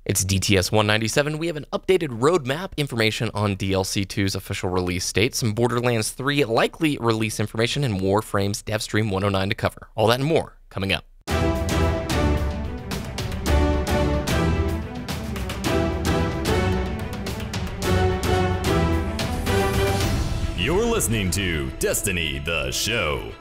It's DTS 197. We have an updated roadmap, information on DLC 2's official release date, some Borderlands 3 likely release information, and Warframe's DevStream 109 to cover. All that and more coming up. You're listening to Destiny, the show.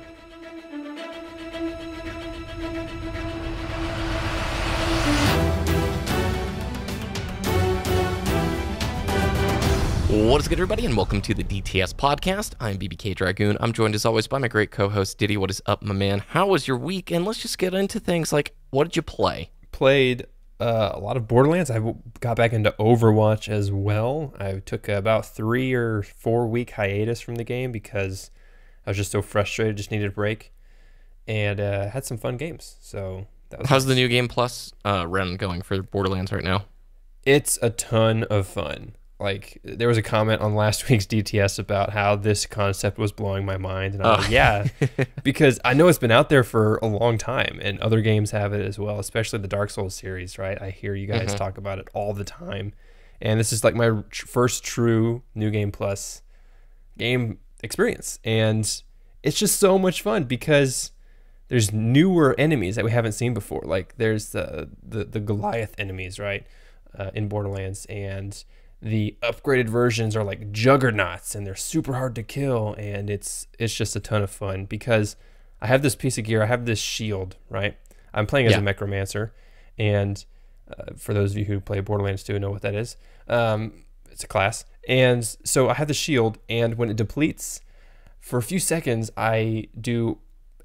What is good, everybody, and welcome to the DTS podcast. I'm BBKDRAGOON. I'm joined, as always, by my great co-host, Ditty. What is up, my man? How was your week? And let's just get into things like, what did you play? Played a lot of Borderlands. I got back into Overwatch as well. I took about 3 or 4 week hiatus from the game because I was just so frustrated, just needed a break, and had some fun games. So that was How's nice. the New Game Plus run going for Borderlands right now? It's a ton of fun. Like, there was a comment on last week's DTS about how this concept was blowing my mind. And I was like, yeah, because I know it's been out there for a long time and other games have it as well, especially the Dark Souls series, right? I hear you guys talk about it all the time. And this is like my first true New Game Plus game experience. And it's just so much fun because there's newer enemies that we haven't seen before. Like, there's the Goliath enemies, right, in Borderlands, and the upgraded versions are like juggernauts and they're super hard to kill, and it's just a ton of fun because I have this piece of gear. I have this shield, right? I'm playing as a necromancer, and for those of you who play Borderlands 2 know what that is. It's a class, and so I have the shield, and when it depletes for a few seconds, I do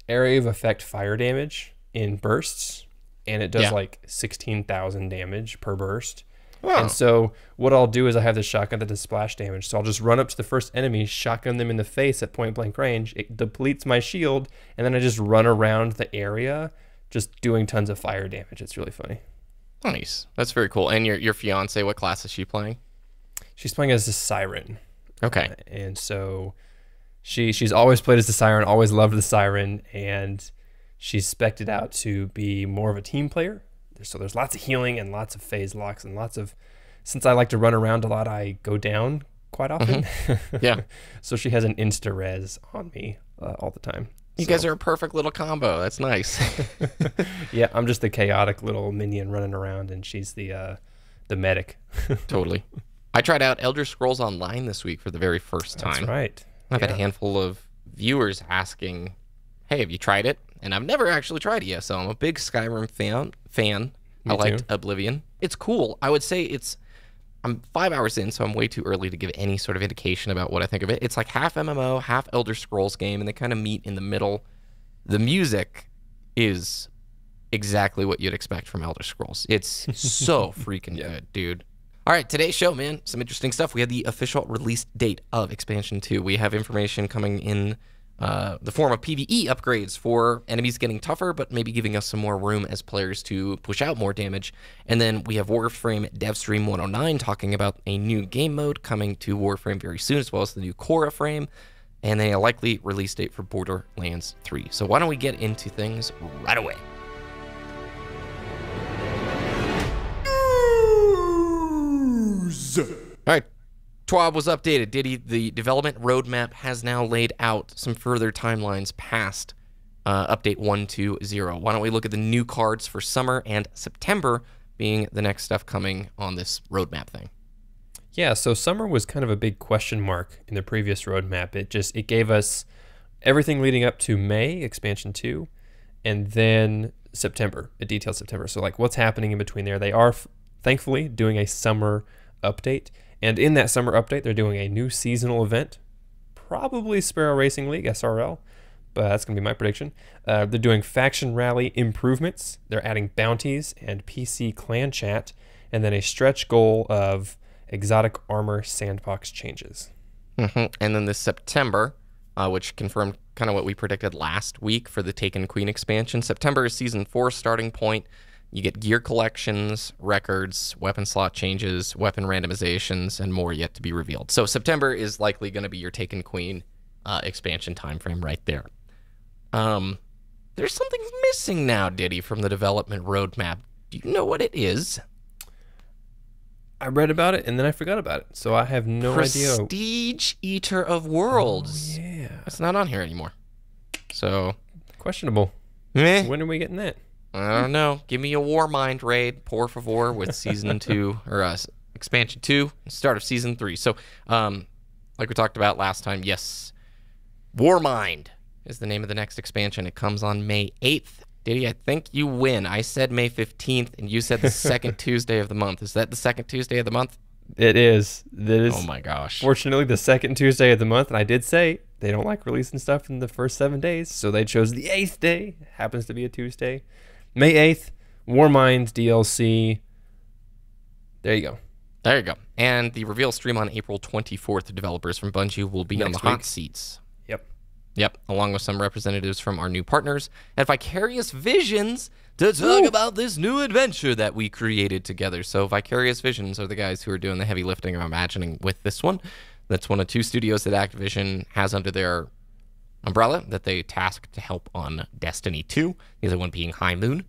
area of effect fire damage in bursts, and it does like 16,000 damage per burst. Wow. And so what I'll do is I have this shotgun that does splash damage. So I'll just run up to the first enemy, shotgun them in the face at point blank range. It depletes my shield, and then I just run around the area just doing tons of fire damage. It's really funny. Nice. That's very cool. And your fiance, what class is she playing? She's playing as a siren. Okay. And so she's always played as the siren, always loved the siren, and she's spec'd it out to be more of a team player. So there's lots of healing and lots of phase locks and lots of, since I like to run around a lot, I go down quite often. Yeah. So she has an insta-res on me all the time. You guys are a perfect little combo. That's nice. Yeah, I'm just the chaotic little minion running around, and she's the medic. Totally. I tried out Elder Scrolls Online this week for the very first time. That's right. I've had a handful of viewers asking, hey, have you tried it? And I've never actually tried it yet, so I'm a big Skyrim fan. I liked Oblivion. It's cool. I would say I'm 5 hours in, so I'm way too early to give any sort of indication about what I think of it. It's like half MMO, half Elder Scrolls game, and they kind of meet in the middle. The music is exactly what you'd expect from Elder Scrolls. It's so freaking good, dude. All right, today's show, man, some interesting stuff. We had the official release date of Expansion 2. We have information coming in the form of PvE upgrades for enemies getting tougher, but maybe giving us some more room as players to push out more damage. And then we have Warframe DevStream 109 talking about a new game mode coming to Warframe very soon, as well as the new Korra frame, and then a likely release date for Borderlands 3. So why don't we get into things right away? All right. TWAB was updated. Ditty, the development roadmap has now laid out some further timelines past update 1.2.0. Why don't we look at the new cards for summer and September being the next stuff coming on this roadmap thing? Yeah, so summer was kind of a big question mark in the previous roadmap. It gave us everything leading up to May, Expansion 2, and then September, a detailed September. So like what's happening in between there. They are thankfully doing a summer update. And in that summer update, they're doing a new seasonal event, probably Sparrow Racing League, SRL, but that's going to be my prediction. They're doing faction rally improvements. They're adding bounties and PC clan chat, and then a stretch goal of exotic armor sandbox changes. And then this September, which confirmed kind of what we predicted last week for the Taken Queen expansion. September is Season 4 starting point. You get gear collections, records, weapon slot changes, weapon randomizations, and more yet to be revealed. So September is likely going to be your Taken Queen expansion timeframe right there. There's something missing now, Ditty, from the development roadmap. Do you know what it is? I read about it and then I forgot about it, so I have no idea. Prestige Eater of Worlds. Oh, yeah. It's not on here anymore. So questionable. Meh. When are we getting that? I don't know. Give me a Warmind raid, por favor, with season 2 or expansion 2, start of season 3. So, like we talked about last time, yes, Warmind is the name of the next expansion. It comes on May 8th. Ditty, I think you win. I said May 15th, and you said the second Tuesday of the month. Is that the second Tuesday of the month? It is. Oh my gosh. Fortunately, the second Tuesday of the month, and I did say they don't like releasing stuff in the first 7 days, so they chose the 8th day. Happens to be a Tuesday. May 8th, Warmind DLC. There you go. There you go. And the reveal stream on April 24th. Developers from Bungie will be on the hot seats. Yep, along with some representatives from our new partners at Vicarious Visions to talk about this new adventure that we created together. So Vicarious Visions are the guys who are doing the heavy lifting, I'm imagining, with this one. That's one of 2 studios that Activision has under their umbrella that they tasked to help on Destiny 2, the other one being High Moon.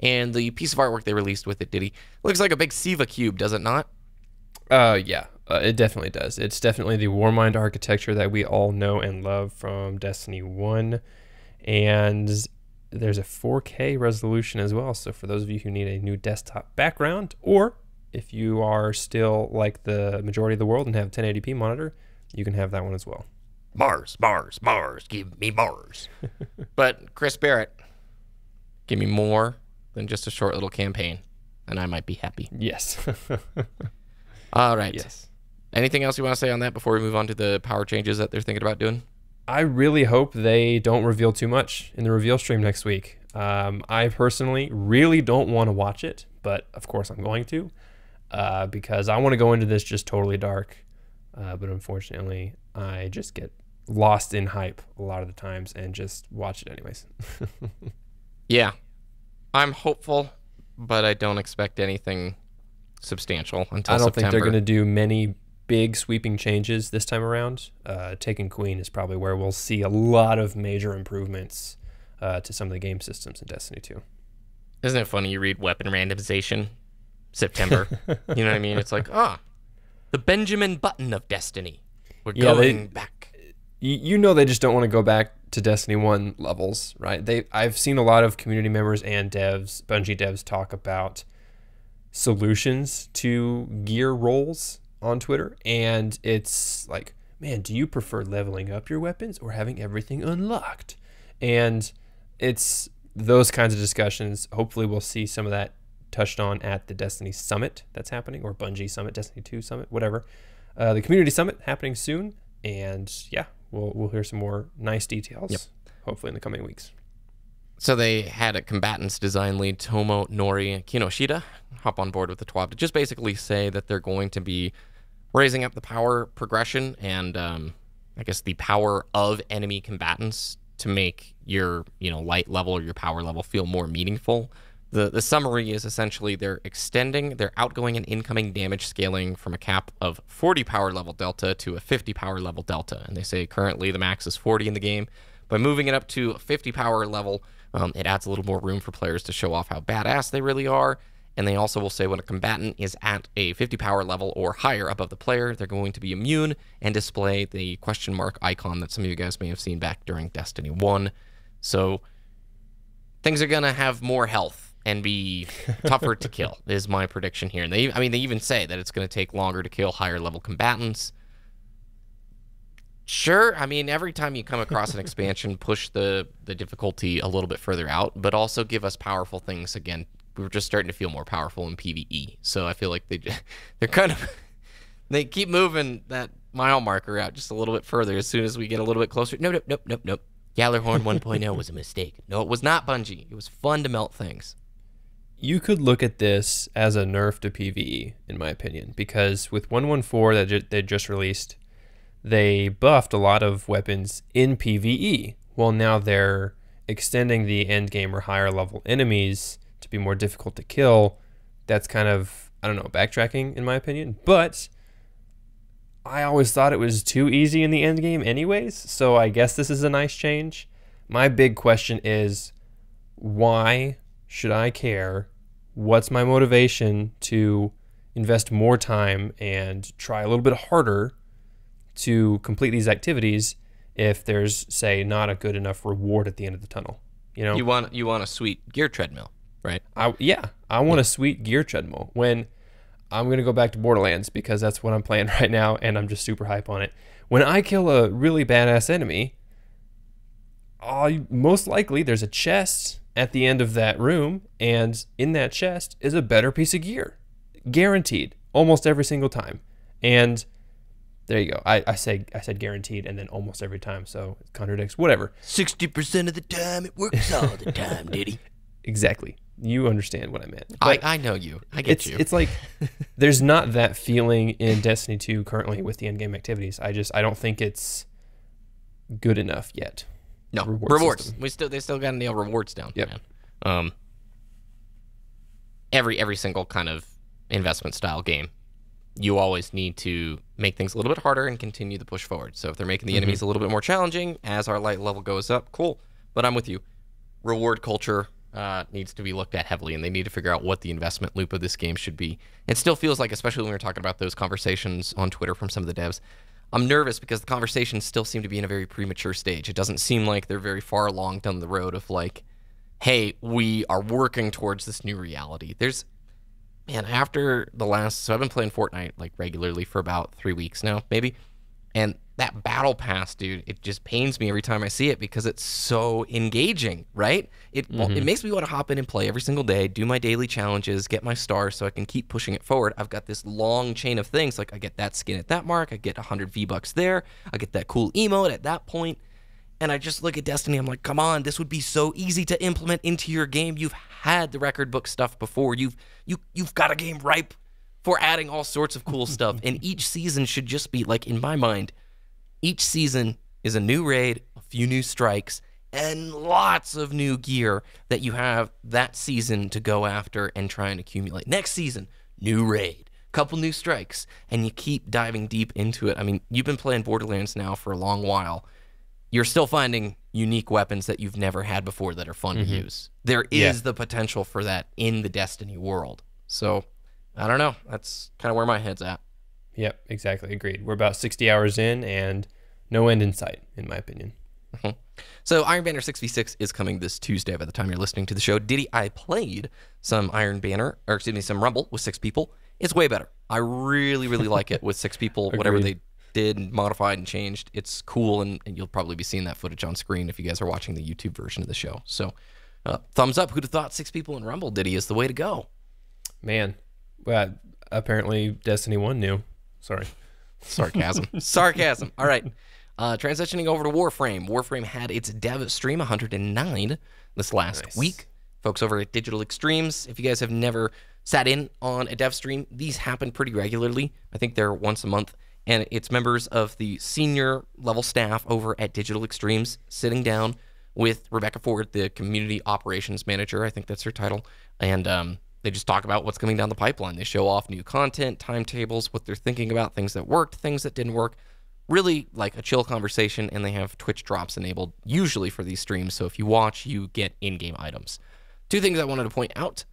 And the piece of artwork they released with it, Ditty, looks like a big Siva cube, does it not? Yeah, it definitely does. It's definitely the Warmind architecture that we all know and love from Destiny 1. And there's a 4K resolution as well. So for those of you who need a new desktop background, or if you are still like the majority of the world and have a 1080p monitor, you can have that one as well. Mars, Mars, Mars, give me Mars. But Chris Barrett, give me more than just a short little campaign, and I might be happy. Yes. All right. Yes. Anything else you want to say on that before we move on to the power changes that they're thinking about doing? I really hope they don't reveal too much in the reveal stream next week. I personally really don't want to watch it, but of course I'm going to, because I want to go into this just totally dark. But unfortunately, I just get lost in hype a lot of the times and just watch it anyways. Yeah. I'm hopeful, but I don't expect anything substantial until September. I don't think they're going to do many big sweeping changes this time around. Taken Queen is probably where we'll see a lot of major improvements to some of the game systems in Destiny 2. Isn't it funny? You read weapon randomization, September. You know what I mean? It's like, the Benjamin Button of Destiny. We're going back. You know they just don't want to go back to Destiny 1 levels, right? I've seen a lot of community members and devs, Bungie devs, talk about solutions to gear rolls on Twitter, and it's like, man, do you prefer leveling up your weapons or having everything unlocked? And it's those kinds of discussions. Hopefully we'll see some of that touched on at the Destiny Summit that's happening, or Bungie Summit, Destiny 2 Summit, whatever. The Community Summit happening soon, and yeah, we'll hear some more nice details, hopefully in the coming weeks. So they had a combatants design lead, Tomo Nori Kinoshita, hop on board with the TWAB to just basically say that they're going to be raising up the power progression and I guess the power of enemy combatants to make your light level or your power level feel more meaningful. The summary is essentially they're extending their outgoing and incoming damage scaling from a cap of 40 power level delta to a 50 power level delta. And they say currently the max is 40 in the game. By moving it up to a 50 power level, it adds a little more room for players to show off how badass they really are. And they also will say when a combatant is at a 50 power level or higher above the player, they're going to be immune and display the question mark icon that some of you guys may have seen back during Destiny 1. So things are going to have more health and be tougher to kill is my prediction here. And they even say that it's going to take longer to kill higher level combatants. Sure, I mean, every time you come across an expansion, push the difficulty a little bit further out, but also give us powerful things again. We're just starting to feel more powerful in PvE, so I feel like they're kind of they keep moving that mile marker out just a little bit further as soon as we get a little bit closer. Nope. Gjallarhorn 1.0 was a mistake. No, it was not, Bungie. It was fun to melt things. You could look at this as a nerf to PvE, in my opinion, because with 1.14 that they just released, they buffed a lot of weapons in PvE. Well, now they're extending the end game or higher level enemies to be more difficult to kill. That's kind of, I don't know, backtracking in my opinion. But I always thought it was too easy in the end game anyways, so I guess this is a nice change. My big question is, why should I care? What's my motivation to invest more time and try a little bit harder to complete these activities if there's, say, not a good enough reward at the end of the tunnel. You want a sweet gear treadmill, right? I want a sweet gear treadmill. When I'm going to go back to Borderlands because that's what I'm playing right now, and I'm just super hype on it. When I kill a really badass enemy, most likely there's a chest at the end of that room, and in that chest is a better piece of gear. Guaranteed. Almost every single time. And there you go. I said guaranteed and then almost every time, so it contradicts. Whatever. 60% of the time, it works all the time, Ditty. Exactly. You understand what I meant. I know you. I get you. It's like there's not that feeling in Destiny 2 currently with the in-game activities. I don't think it's good enough yet. No, rewards. They still got to nail rewards down. Yep. Man. Every single kind of investment style game, you always need to make things a little bit harder and continue the push forward. So if they're making the enemies a little bit more challenging as our light level goes up, cool. But I'm with you. Reward culture needs to be looked at heavily, and they need to figure out what the investment loop of this game should be. It still feels like, especially when we're talking about those conversations on Twitter from some of the devs, I'm nervous because the conversations still seem to be in a very premature stage. It doesn't seem like they're very far along down the road of like, hey, we are working towards this new reality. After the last, so I've been playing Fortnite like regularly for about 3 weeks now, maybe. And that battle pass, dude, it just pains me every time I see it because it's so engaging, right? It makes me want to hop in and play every single day, do my daily challenges, get my stars so I can keep pushing it forward. I've got this long chain of things, like I get that skin at that mark, I get 100 V-Bucks there, I get that cool emote at that point, and I just look at Destiny, I'm like, come on, this would be so easy to implement into your game. You've had the record book stuff before. You've got a game ripe for adding all sorts of cool stuff, and each season should just be, like, in my mind, each season is a new raid, a few new strikes, and lots of new gear that you have that season to go after and try and accumulate. Next season, new raid, couple new strikes, and you keep diving deep into it. I mean, you've been playing Borderlands now for a long while. You're still finding unique weapons that you've never had before that are fun to use. There is the potential for that in the Destiny world. So, I don't know. That's kind of where my head's at. Yep, exactly. Agreed. We're about 60 hours in and no end in sight, in my opinion. So Iron Banner 6v6 is coming this Tuesday by the time you're listening to the show. Ditty, I played some some Rumble with 6 people. It's way better. I really, really like it with 6 people. Whatever they did and modified and changed, it's cool, and you'll probably be seeing that footage on screen if you guys are watching the YouTube version of the show. So thumbs up. Who'd have thought 6 people in Rumble, Ditty, is the way to go? Man, well, apparently Destiny 1 knew. Sorry. Sarcasm. All right. Transitioning over to Warframe. Warframe had its dev stream 109 this last week. Folks over at Digital Extremes, if you guys have never sat in on a dev stream, these happen pretty regularly. I think they're once a month. And it's members of the senior level staff over at Digital Extremes sitting down with Rebecca Ford, the community operations manager. I think that's her title. And they just talk about what's coming down the pipeline. They show off new content, timetables, what they're thinking about, things that worked, things that didn't work. Really like a chill conversation, and they have Twitch drops enabled usually for these streams. So if you watch, you get in-game items. 2 things I wanted to point out.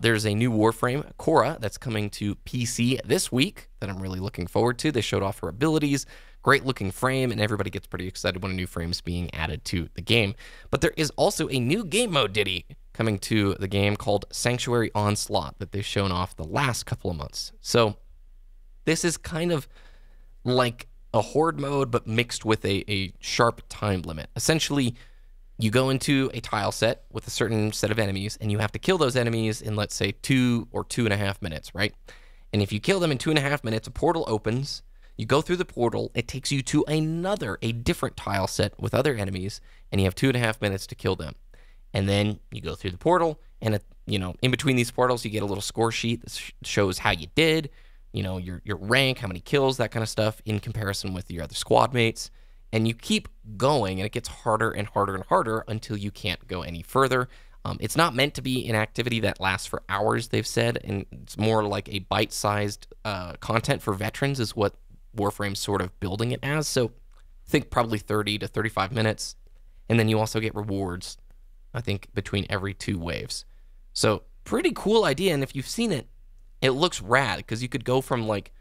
There's a new Warframe, Cora, that's coming to PC this week that I'm really looking forward to. They showed off her abilities, great looking frame, and everybody gets pretty excited when a new frame is being added to the game. But there is also a new game mode, Ditty, coming to the game called Sanctuary Onslaught that they've shown off the last couple of months. So this is kind of like a horde mode, but mixed with a sharp time limit. Essentially, you go into a tile set with a certain set of enemies, and you have to kill those enemies in, let's say, 2 or 2.5 minutes, right? And if you kill them in 2.5 minutes, a portal opens. You go through the portal. It takes you to a different tile set with other enemies, and you have 2.5 minutes to kill them. And then you go through the portal, and in between these portals, you get a little score sheet that shows how you did, your rank, how many kills, that kind of stuff, in comparison with your other squad mates. And you keep going, and it gets harder and harder and harder until you can't go any further. It's not meant to be an activity that lasts for hours, they've said, and it's more like a bite-sized content for veterans is what Warframe's sort of building it as. So I think probably 30 to 35 minutes. And then you also get rewards, I think, between every 2 waves. So pretty cool idea, and if you've seen it, it looks rad because you could go from like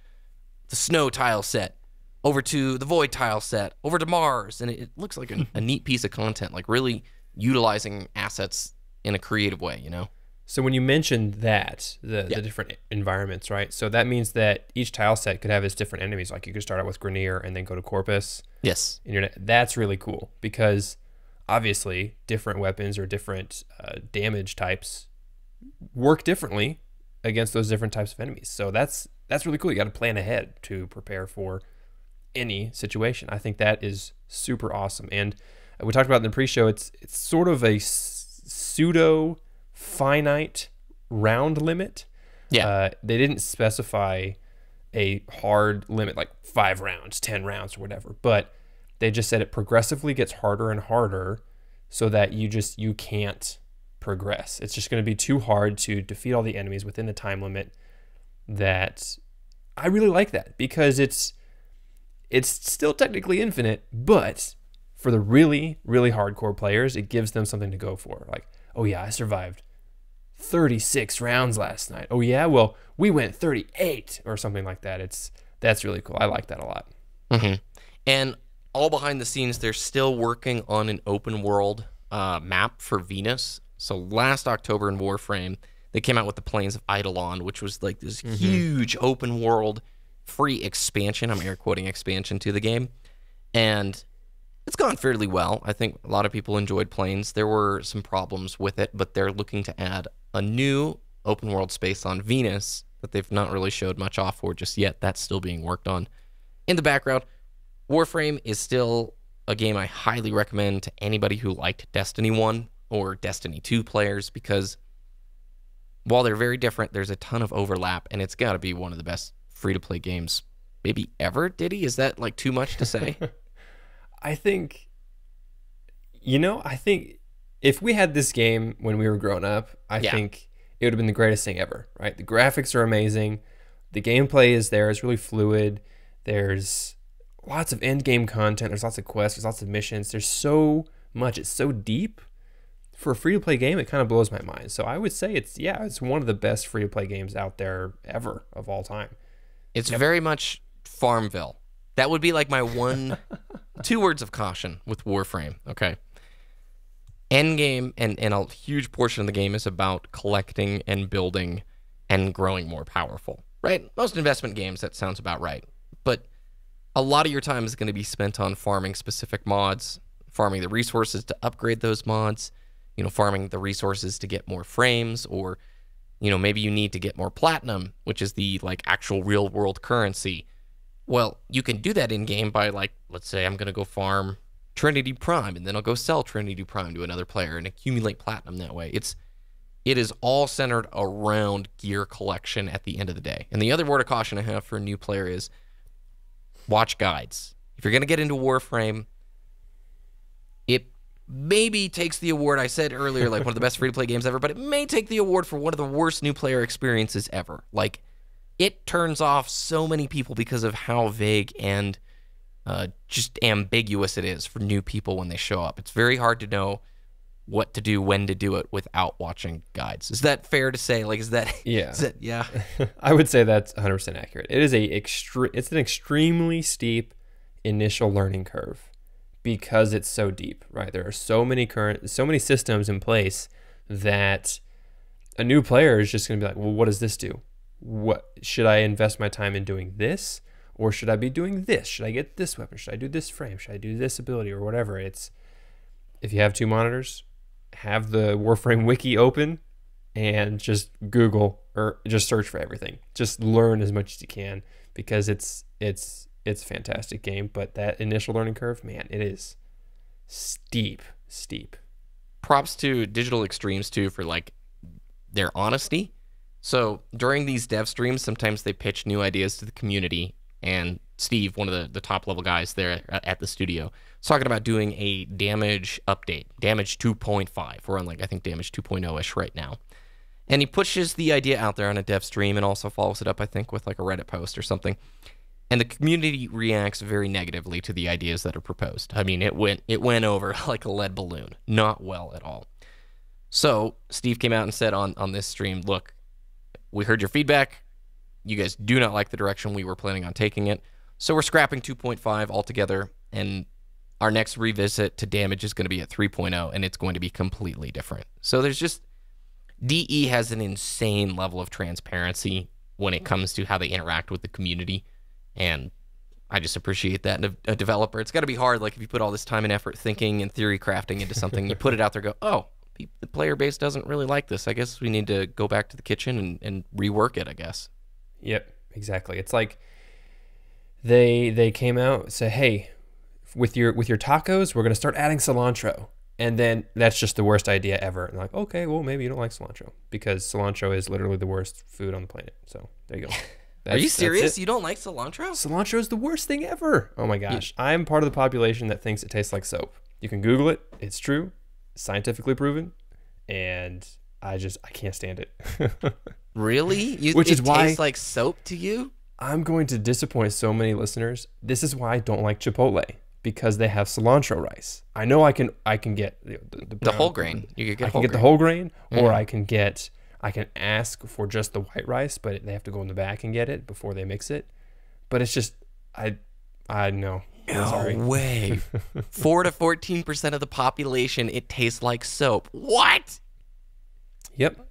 the snow tile set over to the void tile set over to Mars, and it looks like a neat piece of content, like really utilizing assets in a creative way, you know? So when you mentioned that, the different environments, right? So that means that each tile set could have its different enemies. Like you could start out with Grenier and then go to Corpus. Yes. That's really cool because obviously different weapons or different damage types work differently against those different types of enemies. So that's really cool. You got to plan ahead to prepare for any situation. I think that is super awesome. And we talked about in the pre-show, it's sort of a pseudo finite round limit. Yeah. They didn't specify a hard limit like 5 rounds, 10 rounds or whatever, but they just said it progressively gets harder and harder so that you can't progress. It's just going to be too hard to defeat all the enemies within the time limit. That I really like that because it's still technically infinite, but for the really, really hardcore players, it gives them something to go for. Like, oh yeah, I survived 36 rounds last night. Oh yeah, well, we went 38 or something like that. That's really cool. I like that a lot. Mm-hmm. And all behind the scenes, they're still working on an open world map for Venus. So last October in Warframe, they came out with the Plains of Eidolon, which was like this huge open world free expansion. I'm air quoting expansion to the game. And it's gone fairly well. I think a lot of people enjoyed Plains. There were some problems with it, but they're looking to add a new open world space on Venus that they've not really showed much off for just yet. That's still being worked on. In the background, Warframe is still a game I highly recommend to anybody who liked Destiny 1 or Destiny 2 players, because while they're very different, there's a ton of overlap, and it's got to be one of the best free-to-play games maybe ever. Ditty, is that like too much to say? I think if we had this game when we were growing up, I think it would have been the greatest thing ever, right? The graphics are amazing. The gameplay is there. It's really fluid. There's lots of end game content. There's lots of quests. There's lots of missions. There's so much. It's so deep. For a free-to-play game, it kind of blows my mind. So I would say it's one of the best free-to-play games out there ever of all time. It's very much Farmville. That would be like my two words of caution with Warframe, okay? Endgame and a huge portion of the game is about collecting and building and growing more powerful, right? Most investment games, that sounds about right. But a lot of your time is going to be spent on farming specific mods, farming the resources to upgrade those mods, farming the resources to get more frames, or, maybe you need to get more platinum, which is the like actual real world currency. Well, you can do that in game by like, let's say I'm going to go farm Trinity Prime, and then I'll go sell Trinity Prime to another player and accumulate platinum that way. It is all centered around gear collection at the end of the day. And the other word of caution I have for a new player is watch guides. If you're going to get into Warframe, it maybe takes the award, I said earlier, like one of the best free-to-play games ever, but it may take the award for one of the worst new player experiences ever. Like, it turns off so many people because of how vague and just ambiguous it is for new people when they show up. It's very hard to know what to do, when to do it without watching guides. Is that fair to say? Like, is that... Yeah. Yeah. I would say that's 100% accurate. It's an extremely steep initial learning curve because it's so deep, right? There are so many systems in place that a new player is just going to be like, well, what does this do? What should I invest my time in doing this? Or should I be doing this? Should I get this weapon? Should I do this frame? Should I do this ability or whatever? If you have 2 monitors, have the Warframe wiki open and just Google or just search for everything. Just learn as much as you can because it's a fantastic game. But that initial learning curve, man, it is steep. Props to Digital Extremes too for like their honesty. So during these dev streams, sometimes they pitch new ideas to the community. And Steve, one of the top level guys there at the studio, is talking about doing a damage update, damage 2.5. We're on like, I think, damage 2.0-ish right now. And he pushes the idea out there on a dev stream and also follows it up, I think, with like a Reddit post or something. And the community reacts very negatively to the ideas that are proposed. I mean, it went over like a lead balloon. Not well at all. So Steve came out and said on this stream, look, we heard your feedback. you guys do not like the direction we were planning on taking it. So we're scrapping 2.5 altogether, and our next revisit to damage is going to be at 3.0, and it's going to be completely different. So there's just... DE has an insane level of transparency when it comes to how they interact with the community, and I just appreciate that in a developer. It's got to be hard, like if you put all this time and effort thinking and theory crafting into something, you put it out there, go, oh, the player base doesn't really like this. I guess we need to go back to the kitchen and rework it, I guess. Yep, exactly. It's like they came out and said, hey, with your tacos, we're going to start adding cilantro. And then that's just the worst idea ever. And like, okay, well, maybe you don't like cilantro because cilantro is literally the worst food on the planet. So there you go. Are you serious? You don't like cilantro? Cilantro is the worst thing ever. Oh my gosh. Yeah. I'm part of the population that thinks it tastes like soap. You can Google it. It's true. Scientifically proven. And I can't stand it. Really? It tastes like soap to you? I'm going to disappoint so many listeners. This is why I don't like Chipotle. Because they have cilantro rice. I know I can get the whole grain. You can get the whole grain, or I can ask for just the white rice, but they have to go in the back and get it before they mix it. But it's just I know. No way. 4 to 14% of the population, it tastes like soap. What? Yep.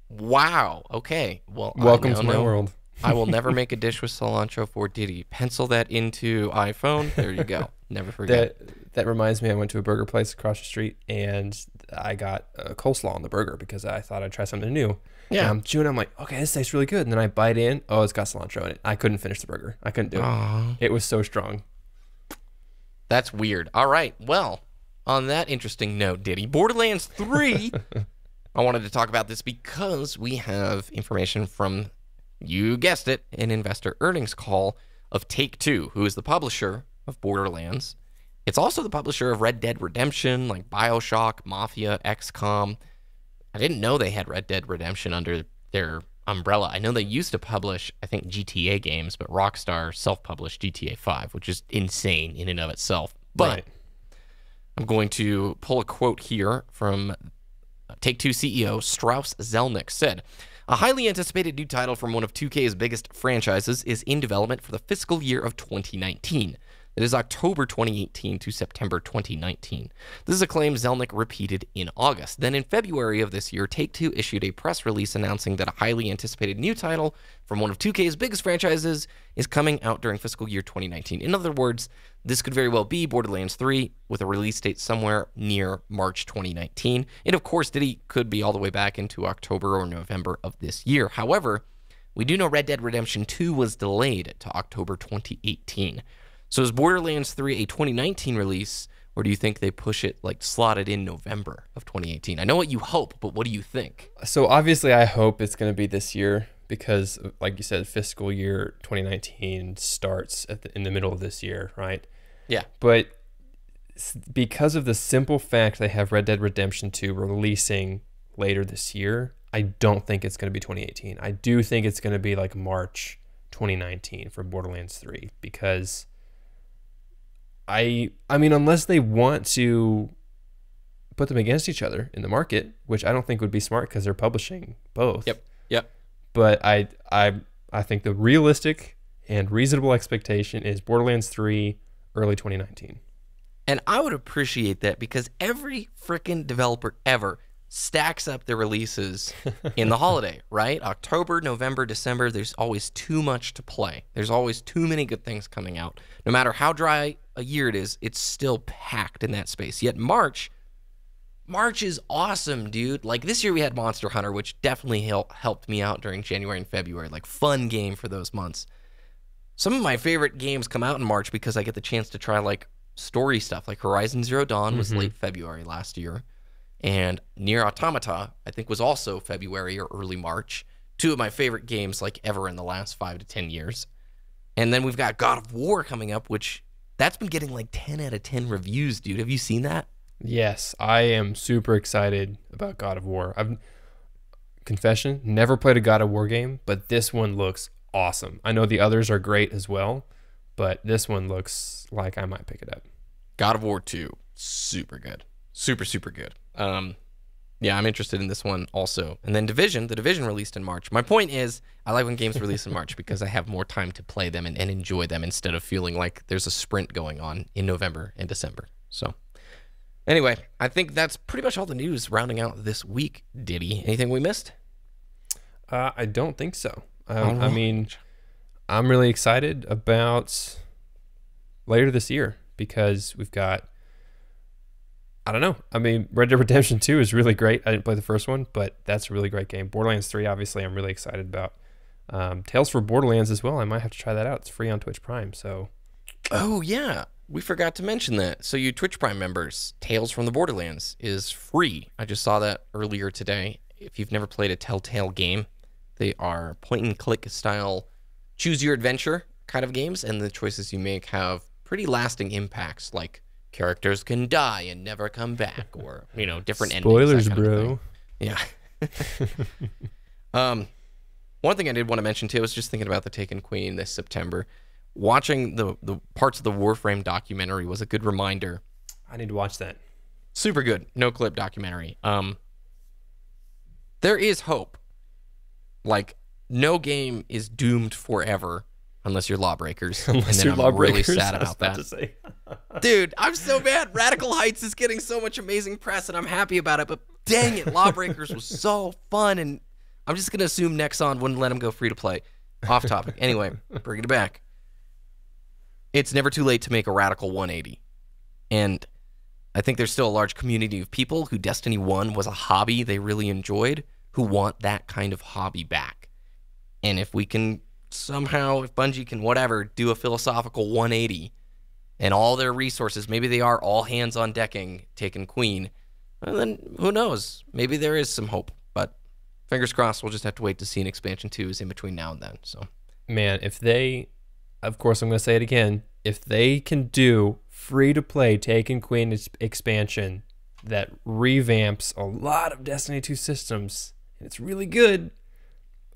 Wow. Okay. Well, welcome to my world. I will never make a dish with cilantro for Ditty. Pencil that into iPhone. There you go. Never forget. That reminds me, I went to a burger place across the street, and I got a coleslaw on the burger because I thought I'd try something new. Yeah. And I'm chewing. I'm like, okay, this tastes really good. And then I bite in. Oh, it's got cilantro in it. I couldn't finish the burger. I couldn't do it. It was so strong. That's weird. All right. Well, on that interesting note, Ditty, Borderlands 3, I wanted to talk about this because we have information from... you guessed it, an investor earnings call of Take-Two, who is the publisher of Borderlands. It's also the publisher of Red Dead Redemption, like BioShock, Mafia, XCOM. I didn't know they had Red Dead Redemption under their umbrella. I know they used to publish, I think, GTA games, but Rockstar self-published GTA 5, which is insane in and of itself. But right. I'm going to pull a quote here from Take-Two CEO Strauss Zelnick said, "A highly anticipated new title from one of 2K's biggest franchises is in development for the fiscal year of 2019. It is October 2018 to September 2019. This is a claim Zelnick repeated in August. Then in February of this year, Take-Two issued a press release announcing that a highly anticipated new title from one of 2K's biggest franchises is coming out during fiscal year 2019. In other words, this could very well be Borderlands 3 with a release date somewhere near March 2019. And of course, Ditty could be all the way back into October or November of this year. However, we do know Red Dead Redemption 2 was delayed to October 2018. So is Borderlands 3 a 2019 release, or do you think they push it, like, slotted in November of 2018? I know what you hope, but what do you think? So obviously I hope it's going to be this year because, like you said, fiscal year 2019 starts in the middle of this year, right? Yeah. But because of the simple fact they have Red Dead Redemption 2 releasing later this year, I don't think it's going to be 2018. I do think it's going to be like March 2019 for Borderlands 3 because... I mean, unless they want to put them against each other in the market, which I don't think would be smart because they're publishing both. Yep. But I think the realistic and reasonable expectation is Borderlands 3 early 2019. And I would appreciate that because every freaking developer ever stacks up their releases in the holiday, right? October, November, December, there's always too much to play. There's always too many good things coming out. No matter how dry a year it is, it's still packed in that space. Yet March is awesome, dude. Like this year we had Monster Hunter, which definitely helped me out during January and February. Like fun game for those months. Some of my favorite games come out in March because I get the chance to try like story stuff. Like Horizon Zero Dawn was late February last year. And Nier Automata, I think, was also February or early March. Two of my favorite games, like, ever in the last 5 to 10 years. And then we've got God of War coming up, which that's been getting, like, 10 out of 10 reviews, dude. Have you seen that? Yes, I am super excited about God of War. Confession, never played a God of War game, but this one looks awesome. I know the others are great as well, but this one looks like I might pick it up. God of War 2, super good. Super, super good. Yeah, I'm interested in this one also. And then the Division released in March. My point is, I like when games release in March because I have more time to play them and enjoy them instead of feeling like there's a sprint going on in November and December. So, anyway, I think that's pretty much all the news rounding out this week, Ditty. Anything we missed? I don't think so. I mean, I'm really excited about later this year because we've got, I don't know. I mean, Red Dead Redemption 2 is really great. I didn't play the first one, but that's a really great game. Borderlands 3, obviously, I'm really excited about. Tales for Borderlands as well. I might have to try that out. It's free on Twitch Prime, so. Oh, yeah. We forgot to mention that. So you Twitch Prime members, Tales from the Borderlands is free. I just saw that earlier today. If you've never played a Telltale game, they are point-and-click style, choose-your-adventure kind of games, and the choices you make have pretty lasting impacts, like characters can die and never come back, or, you know, different spoilers, endings. Spoilers, bro. Yeah. One thing I did want to mention, too, I was just thinking about the Taken Queen this September. Watching the parts of the Warframe documentary was a good reminder. I need to watch that. Super good. No-clip documentary. There is hope. Like, no game is doomed forever unless you're Lawbreakers. Unless and then you're I'm Lawbreakers, really sad about that. Dude, I'm so mad. Radical Heights is getting so much amazing press, and I'm happy about it, but dang it, Lawbreakers was so fun, and I'm just going to assume Nexon wouldn't let him go free to play. Off topic. Anyway, bringing it back. It's never too late to make a radical 180. And I think there's still a large community of people who Destiny 1 was a hobby they really enjoyed, who want that kind of hobby back. And if we can somehow, if Bungie can whatever, do a philosophical 180, and all their resources, maybe they are all hands on decking Taken Queen, well, then who knows? Maybe there is some hope. But fingers crossed, we'll just have to wait to see an expansion 2 is in between now and then. So, man, if they, of course I'm going to say it again, if they can do free-to-play Taken Queen expansion that revamps a lot of Destiny 2 systems, and it's really good,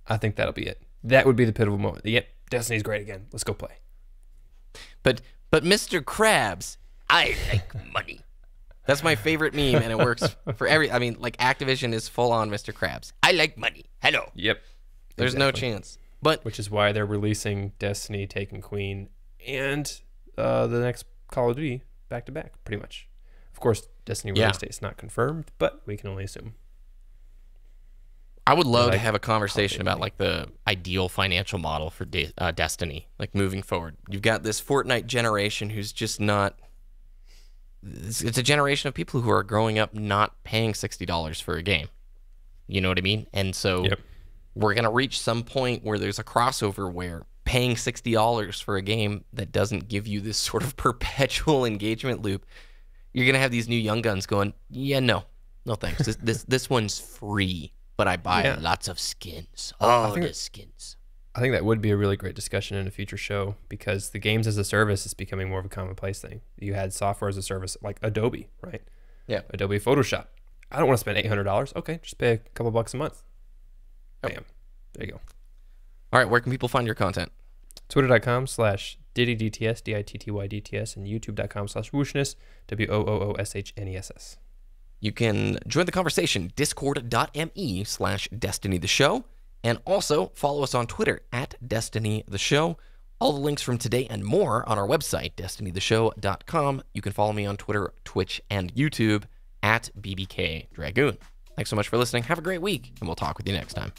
I think that'll be it. That would be the pivotal moment. Yep, Destiny's great again. Let's go play. But Mr. Krabs, I like money. That's my favorite meme, and it works for I mean, like, Activision is full on Mr. Krabs. I like money. Hello. Yep. There's no chance. But which is why they're releasing Destiny, Taken Queen, and the next Call of Duty back to back, pretty much. Of course, Destiny release date is not confirmed, but we can only assume. I would love to have a conversation about like the ideal financial model for Destiny, like moving forward. You've got this Fortnite generation who's just not. It's a generation of people who are growing up not paying $60 for a game. You know what I mean? And so we're going to reach some point where there's a crossover where paying $60 for a game that doesn't give you this sort of perpetual engagement loop, you're going to have these new young guns going, yeah, no thanks. This one's free, but I buy lots of skins. All the skins. I think that would be a really great discussion in a future show because the games as a service is becoming more of a commonplace thing. You had software as a service like Adobe, right? Yeah. Adobe Photoshop. I don't want to spend $800. Okay, just pay a couple bucks a month. Bam. There you go. All right, where can people find your content? Twitter.com/DittyDTS, DITTYDTS, and YouTube.com/Wooshness, WOOOSHNESS. You can join the conversation, discord.me/Destiny the Show, and also follow us on Twitter @Destiny the Show. All the links from today and more on our website, destinytheshow.com. You can follow me on Twitter, Twitch, and YouTube @BBKDRAGOON. Thanks so much for listening. Have a great week, and we'll talk with you next time.